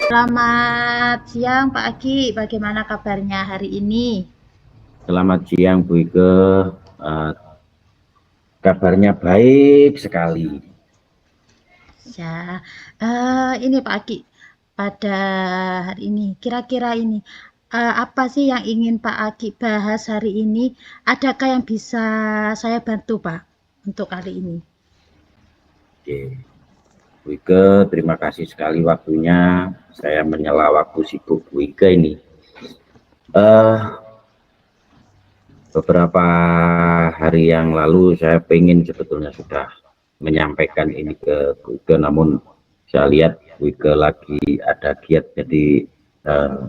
Selamat siang Pak Aki, bagaimana kabarnya hari ini? Selamat siang Bu Ike. Eh, Kabarnya baik sekali. Ya, ini Pak Aki, pada hari ini, kira-kira ini, apa sih yang ingin Pak Aki bahas hari ini? Adakah yang bisa saya bantu Pak untuk kali ini? Oke. Bu Ike, terima kasih sekali waktunya. Saya menyela waktu sibuk Bu Ike ini. Eh, Beberapa hari yang lalu saya pengen sebetulnya sudah menyampaikan ini ke Bu Ike, namun saya lihat Bu Ike lagi ada giat, jadi eh,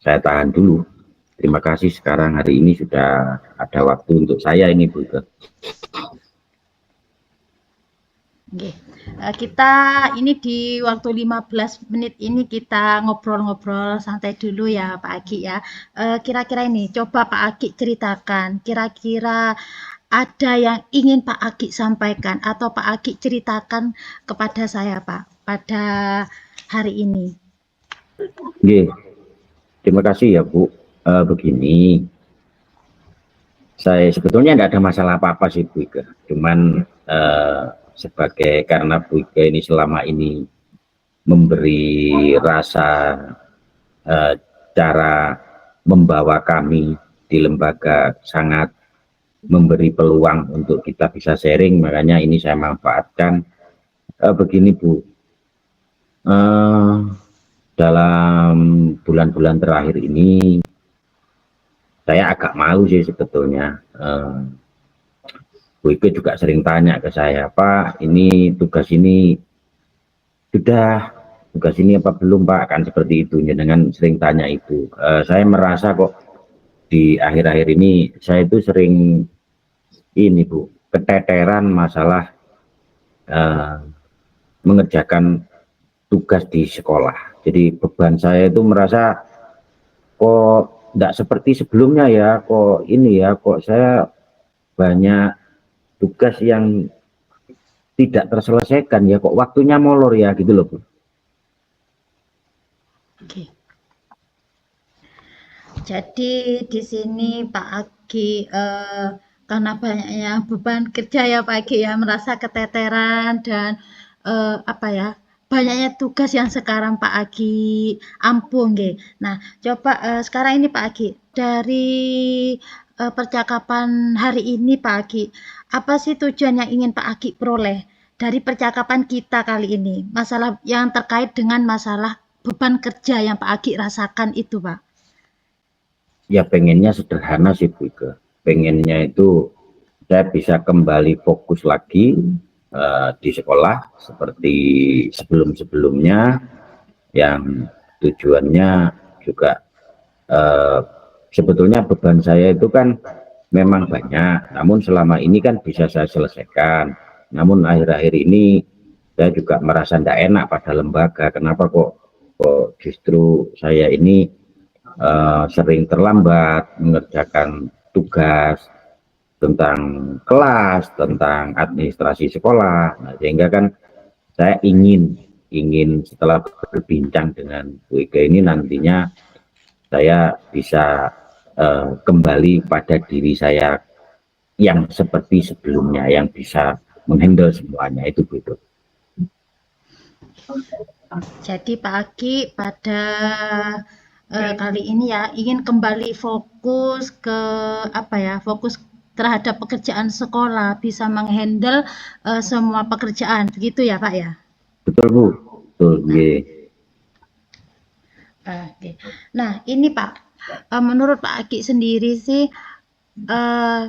saya tahan dulu. Terima kasih, sekarang hari ini sudah ada waktu untuk saya ini Bu Ike. Oke. Kita ini di waktu 15 menit ini kita ngobrol-ngobrol santai dulu ya Pak Aki ya. Kira-kira ini coba Pak Aki ceritakan, kira-kira ada yang ingin Pak Aki sampaikan atau Pak Aki ceritakan kepada saya Pak pada hari ini. Oke, terima kasih ya Bu. Begini, saya sebetulnya nggak ada masalah apa-apa sih Bu Ike. Cuman sebagai karena Bu Ike ini selama ini memberi rasa eh, cara membawa kami di lembaga sangat memberi peluang untuk kita bisa sharing, makanya ini saya manfaatkan. Begini Bu, eh, dalam bulan-bulan terakhir ini saya agak malu sih sebetulnya. Bu Ike juga sering tanya ke saya, Pak, ini tugas ini sudah, tugas ini apa belum Pak, kan seperti itu. Dengan sering tanya itu, saya merasa kok di akhir-akhir ini saya itu sering ini Bu, keteteran masalah eh, mengerjakan tugas di sekolah. Jadi beban saya itu merasa kok tidak seperti sebelumnya ya, kok ini ya, kok saya banyak tugas yang tidak terselesaikan ya, kok waktunya molor ya gitu loh Bu. Oke. Jadi di sini Pak Agi karena banyaknya beban kerja ya Pak Agi ya merasa keteteran dan apa ya banyaknya tugas yang sekarang Pak Agi ampun nggih. Nah, coba sekarang ini Pak Agi dari percakapan hari ini Pak Agi, apa sih tujuan yang ingin Pak Agi peroleh dari percakapan kita kali ini? Masalah yang terkait dengan masalah beban kerja yang Pak Agi rasakan itu, Pak. Ya pengennya sederhana sih Bu Ike. Pengennya itu saya bisa kembali fokus lagi di sekolah seperti sebelum-sebelumnya, yang tujuannya juga eh, sebetulnya beban saya itu kan memang banyak, namun selama ini kan bisa saya selesaikan. Namun akhir-akhir ini saya juga merasa tidak enak pada lembaga. Kenapa kok justru saya ini sering terlambat mengerjakan tugas tentang kelas, tentang administrasi sekolah. Nah, sehingga kan saya ingin setelah berbincang dengan Bu Ike ini nantinya saya bisa kembali pada diri saya yang seperti sebelumnya, yang bisa menghandle semuanya itu Bu Ike. Jadi Pak Aki pada kali ini ya ingin kembali fokus ke apa ya, fokus terhadap pekerjaan sekolah, bisa menghandle semua pekerjaan, begitu ya Pak ya? Betul Bu, betul. Nah, oke. Nah ini Pak, menurut Pak Aki sendiri sih eh,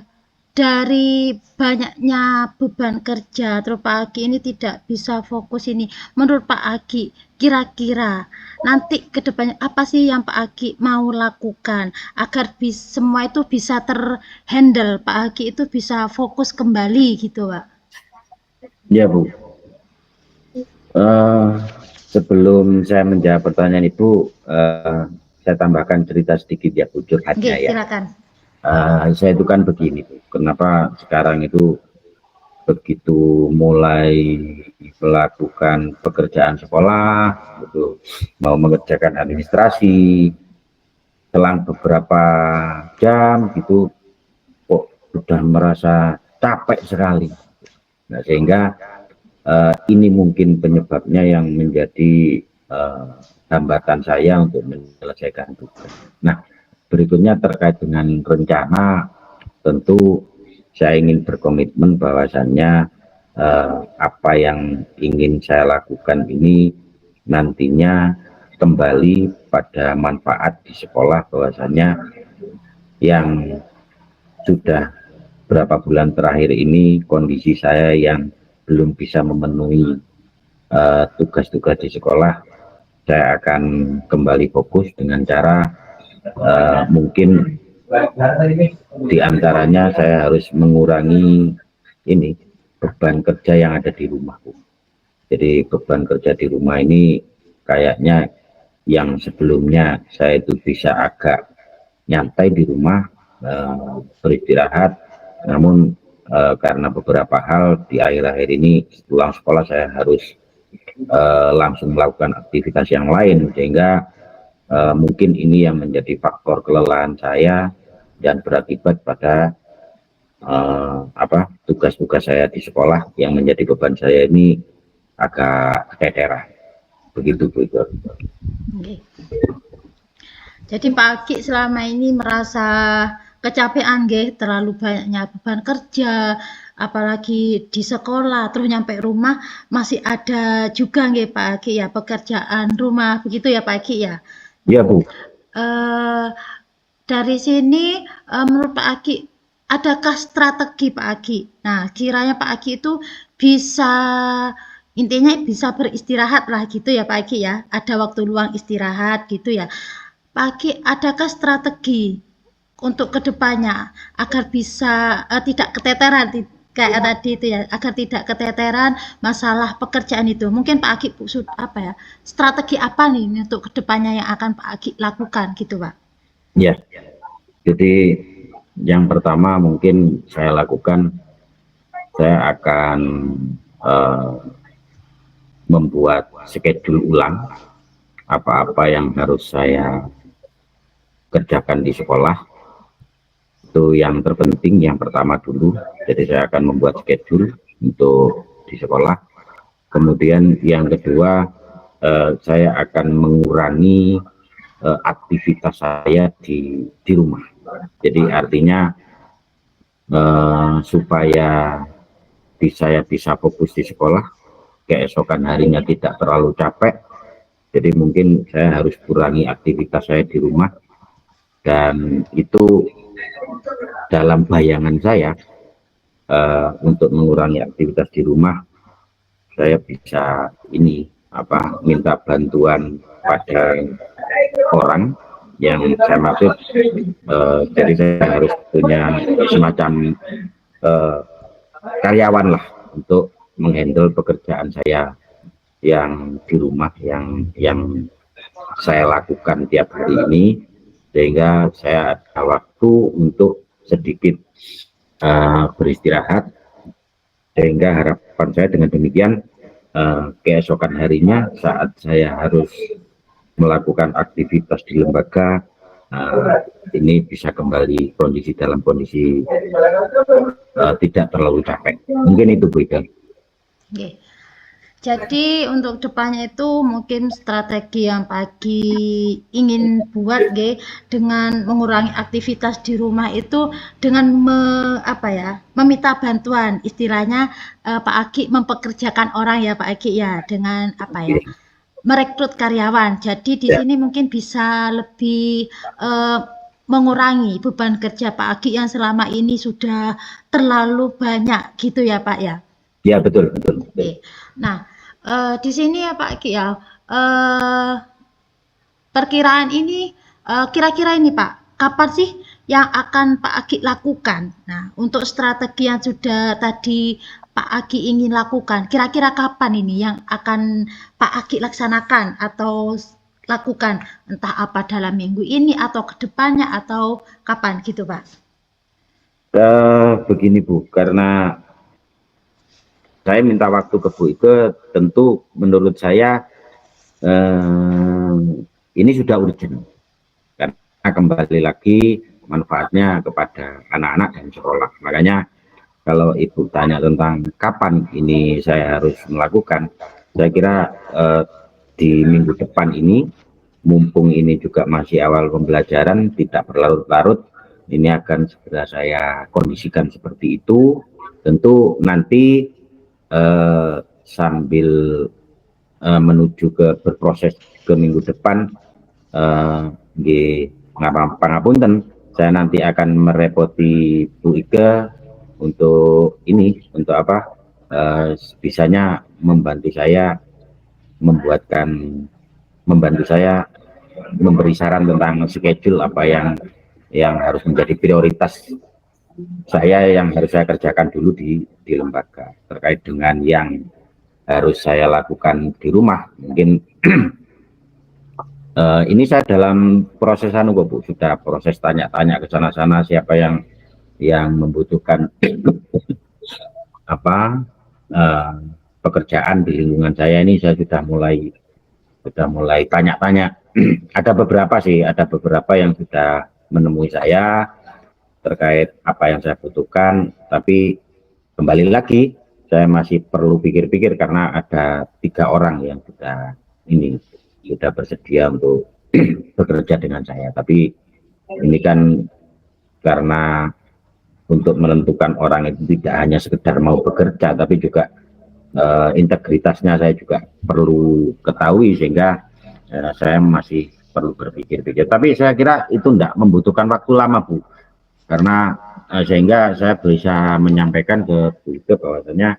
dari banyaknya beban kerja terus Pak Aki ini tidak bisa fokus ini. Menurut Pak Aki, kira-kira nanti ke depannya apa sih yang Pak Aki mau lakukan agar semua itu bisa terhandle, Pak Aki itu bisa fokus kembali gitu, Pak. Ya Bu, uh, sebelum saya menjawab pertanyaan Ibu, saya tambahkan cerita sedikit ya Bu, curhatnya Oke, ya. silakan. Saya itu kan begini Bu, kenapa sekarang itu begitu mulai melakukan pekerjaan sekolah, itu mau mengerjakan administrasi, selang beberapa jam gitu kok sudah merasa capek sekali. Nah, sehingga ini mungkin penyebabnya yang menjadi hambatan saya untuk menyelesaikan tugas. Nah, berikutnya terkait dengan rencana, tentu saya ingin berkomitmen bahwasannya apa yang ingin saya lakukan ini nantinya kembali pada manfaat di sekolah, bahwasannya yang sudah berapa bulan terakhir ini kondisi saya yang belum bisa memenuhi tugas-tugas di sekolah, saya akan kembali fokus dengan cara mungkin diantaranya saya harus mengurangi ini beban kerja yang ada di rumahku. Jadi beban kerja di rumah ini kayaknya yang sebelumnya saya itu bisa agak nyantai di rumah, beristirahat, namun karena beberapa hal di akhir-akhir ini pulang sekolah saya harus langsung melakukan aktivitas yang lain, sehingga mungkin ini yang menjadi faktor kelelahan saya dan berakibat pada tugas-tugas saya di sekolah yang menjadi beban saya ini agak keteteran. Begitu Bu. Okay. Jadi Pak Agi selama ini merasa kecapean nggih, terlalu banyaknya beban kerja, apalagi di sekolah, terus nyampe rumah masih ada juga nggih Pak Agi ya pekerjaan rumah, begitu ya Pak Agi ya? Iya Bu. Dari sini menurut Pak Agi, adakah strategi Pak Agi? Nah, kiranya Pak Agi itu bisa intinya bisa beristirahat lah gitu ya Pak Agi ya. Ada waktu luang istirahat gitu ya. Pak Agi, adakah strategi untuk kedepannya agar bisa tidak keteteran kayak tadi itu ya, agar tidak keteteran masalah pekerjaan itu? Mungkin Pak Agi apa ya? Strategi apa nih untuk kedepannya yang akan Pak Agi lakukan gitu Pak? Ya, jadi yang pertama mungkin saya lakukan, saya akan membuat schedule ulang apa-apa yang harus saya kerjakan di sekolah. Itu yang terpenting, yang pertama dulu. Jadi saya akan membuat schedule untuk di sekolah. Kemudian yang kedua, saya akan mengurangi aktivitas saya di rumah. Jadi artinya supaya saya bisa fokus di sekolah, keesokan harinya tidak terlalu capek. Jadi mungkin saya harus kurangi aktivitas saya di rumah, dan itu dalam bayangan saya untuk mengurangi aktivitas di rumah, saya bisa minta bantuan pada orang yang saya maksud, jadi saya harus punya semacam karyawan lah untuk menghandle pekerjaan saya yang di rumah yang saya lakukan tiap hari ini, sehingga saya ada waktu untuk sedikit beristirahat, sehingga harapan saya dengan demikian keesokan harinya saat saya harus melakukan aktivitas di lembaga, ini bisa kembali dalam kondisi tidak terlalu capek. Mungkin itu Bu Ida. Okay. Jadi untuk depannya itu mungkin strategi yang pagi ingin buat dengan mengurangi aktivitas di rumah itu dengan meminta bantuan, istilahnya Pak Agi mempekerjakan orang ya Pak Agi ya, dengan merekrut karyawan. Jadi di sini mungkin bisa lebih mengurangi beban kerja Pak Agi yang selama ini sudah terlalu banyak gitu ya Pak ya. Ya betul. Oke. Nah, di sini ya Pak Agi ya, perkiraan ini, kira-kira ini Pak, kapan sih yang akan Pak Agi lakukan? Nah, untuk strategi yang sudah tadi Pak Agi ingin lakukan, kira-kira kapan ini yang akan Pak Agi laksanakan atau lakukan? Entah apa dalam minggu ini atau kedepannya atau kapan gitu Pak? Begini Bu, karena saya minta waktu ke Bu Ike, tentu menurut saya ini sudah urgent karena kembali lagi manfaatnya kepada anak-anak dan sekolah. Makanya kalau Ibu tanya tentang kapan ini saya harus melakukan, saya kira di minggu depan ini, mumpung ini juga masih awal pembelajaran, tidak berlarut-larut, ini akan segera saya kondisikan seperti itu. Tentu nanti sambil menuju ke berproses ke minggu depan, pangapunten, saya nanti akan merepoti Bu Ike untuk ini, untuk apa, bisanya membantu saya membantu saya memberi saran tentang schedule apa yang harus menjadi prioritas saya, yang harus saya kerjakan dulu di lembaga terkait dengan yang harus saya lakukan di rumah. Mungkin ini saya dalam proses Bu, sudah proses tanya-tanya ke sana-sana siapa yang membutuhkan apa pekerjaan di lingkungan saya ini. Saya sudah mulai tanya-tanya. Ada beberapa yang sudah menemui saya terkait apa yang saya butuhkan, tapi kembali lagi saya masih perlu pikir-pikir karena ada 3 orang yang sudah bersedia untuk bekerja dengan saya. Tapi ini kan karena untuk menentukan orang itu tidak hanya sekedar mau bekerja, tapi juga integritasnya saya juga perlu ketahui, sehingga saya masih perlu berpikir-pikir. Tapi saya kira itu tidak membutuhkan waktu lama, Bu, karena sehingga saya bisa menyampaikan ke Bu Ike bahwasanya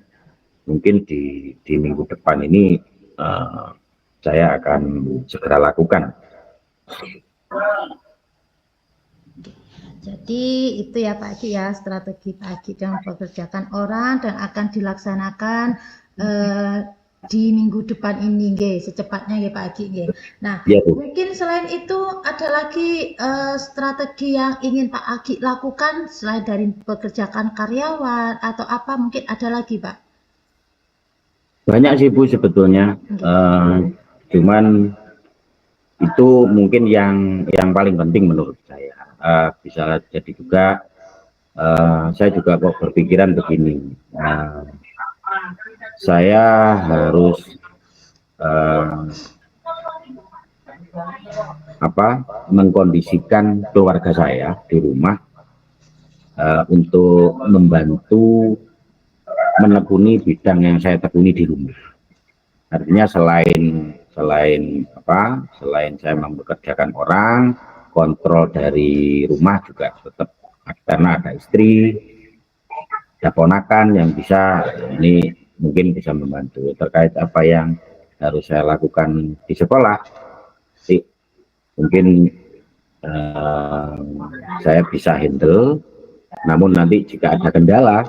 mungkin di minggu depan ini saya akan segera lakukan. Jadi itu ya Pak Aki ya, strategi Pak Aki yang mempekerjakan orang dan akan dilaksanakan di minggu depan ini, secepatnya ya Pak Aki. Nah, ya, mungkin selain itu ada lagi strategi yang ingin Pak Aki lakukan selain dari pekerjakan karyawan atau apa, mungkin ada lagi Pak? Banyak sih Bu sebetulnya, cuman itu mungkin yang paling penting menurut saya. Bisa jadi juga saya juga kok berpikiran begini, saya harus mengkondisikan keluarga saya di rumah untuk membantu menekuni bidang yang saya tekuni di rumah. Artinya selain saya mempekerjakan orang, kontrol dari rumah juga tetap, karena ada istri, ada ponakan yang bisa, ini mungkin bisa membantu terkait apa yang harus saya lakukan di sekolah. Mungkin saya bisa handle, namun nanti jika ada kendala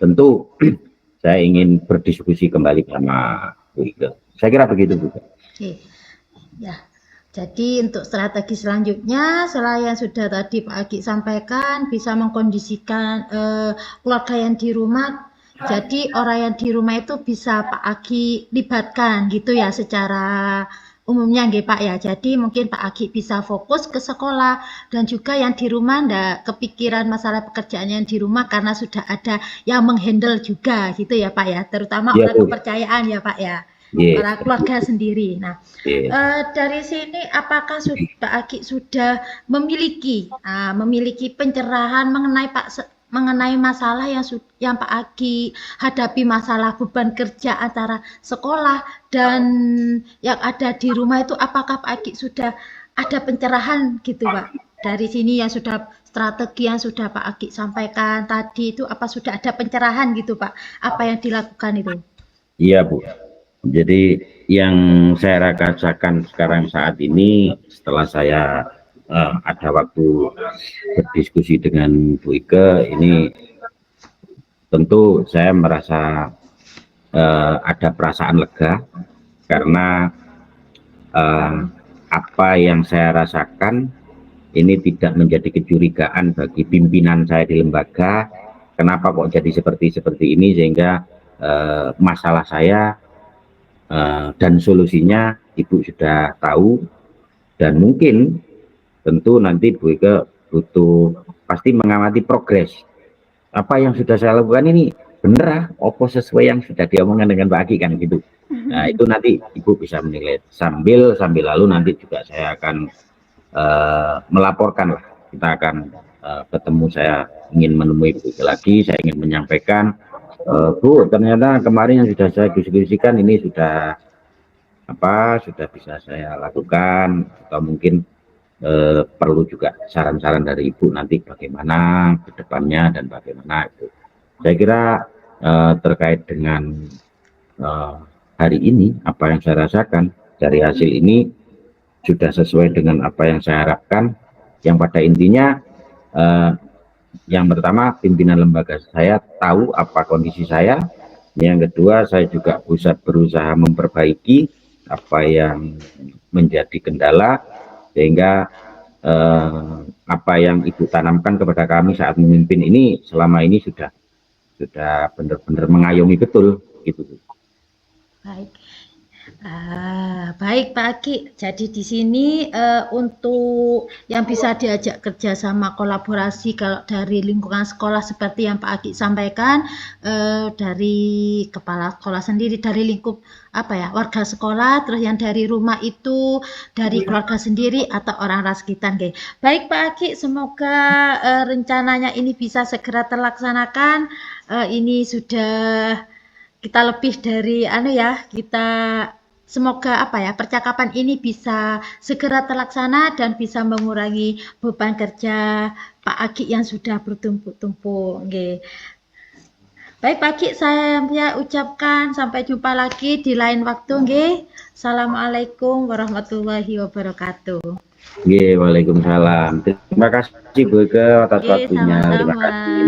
tentu saya ingin berdiskusi kembali sama Bu Ike. Saya kira begitu, Bu. Oke. Ya. Jadi untuk strategi selanjutnya, selain yang sudah tadi Pak Aki sampaikan, bisa mengkondisikan keluarga yang di rumah. Jadi orang yang di rumah itu bisa Pak Aki libatkan gitu ya secara umumnya nggih Pak ya. Jadi mungkin Pak Aki bisa fokus ke sekolah, dan juga yang di rumah ndak kepikiran masalah pekerjaan yang di rumah karena sudah ada yang menghandle juga gitu ya Pak ya. Terutama orang kepercayaan ya Pak ya. Para keluarga sendiri. Nah, dari sini apakah Pak Aki sudah memiliki pencerahan mengenai masalah yang Pak Aki hadapi, masalah beban kerja antara sekolah dan yang ada di rumah itu, apakah Pak Aki sudah ada pencerahan gitu Pak? Dari sini yang sudah strategi yang sudah Pak Aki sampaikan tadi itu, apa sudah ada pencerahan gitu Pak? Apa yang dilakukan itu? Iya Bu. Jadi yang saya rasakan sekarang saat ini, setelah saya ada waktu berdiskusi dengan Bu Ike, ini tentu saya merasa ada perasaan lega, karena apa yang saya rasakan ini tidak menjadi kecurigaan bagi pimpinan saya di lembaga. Kenapa kok jadi seperti ini, sehingga masalah saya dan solusinya Ibu sudah tahu, dan mungkin tentu nanti Bu Ike butuh pasti mengamati progres apa yang sudah saya lakukan ini bener ah, opo sesuai yang sudah diomongkan dengan Pak Aki kan gitu. Nah itu nanti Ibu bisa menilai sambil lalu nanti juga saya akan melaporkan lah, kita akan ketemu, saya ingin menemui Bu Ike lagi, saya ingin menyampaikan Bu, ternyata kemarin yang sudah saya diskusikan ini sudah sudah bisa saya lakukan, atau mungkin perlu juga saran-saran dari Ibu nanti bagaimana ke depannya dan bagaimana itu. Saya kira terkait dengan hari ini apa yang saya rasakan dari hasil ini sudah sesuai dengan apa yang saya harapkan, yang pada intinya yang pertama pimpinan lembaga saya tahu apa kondisi saya, yang kedua saya juga bisa berusaha memperbaiki apa yang menjadi kendala, sehingga apa yang Ibu tanamkan kepada kami saat memimpin ini selama ini sudah benar-benar mengayomi betul gitu. Baik. Baik Pak Aki, jadi di sini untuk yang bisa diajak kerja sama kolaborasi kalau dari lingkungan sekolah seperti yang Pak Aki sampaikan, dari kepala sekolah sendiri, dari lingkup warga sekolah, terus yang dari rumah itu dari keluarga sendiri atau orang sekitar. Baik Pak Aki, semoga rencananya ini bisa segera terlaksanakan. Ini sudah kita lebih dari kita semoga percakapan ini bisa segera terlaksana dan bisa mengurangi beban kerja Pak Aki yang sudah bertumpuk-tumpuk. Baik Pak Aki, saya ucapkan sampai jumpa lagi di lain waktu. Assalamualaikum warahmatullahi wabarakatuh. Waalaikumsalam. Terima kasih Bu Ike atas waktunya. Terima kasih.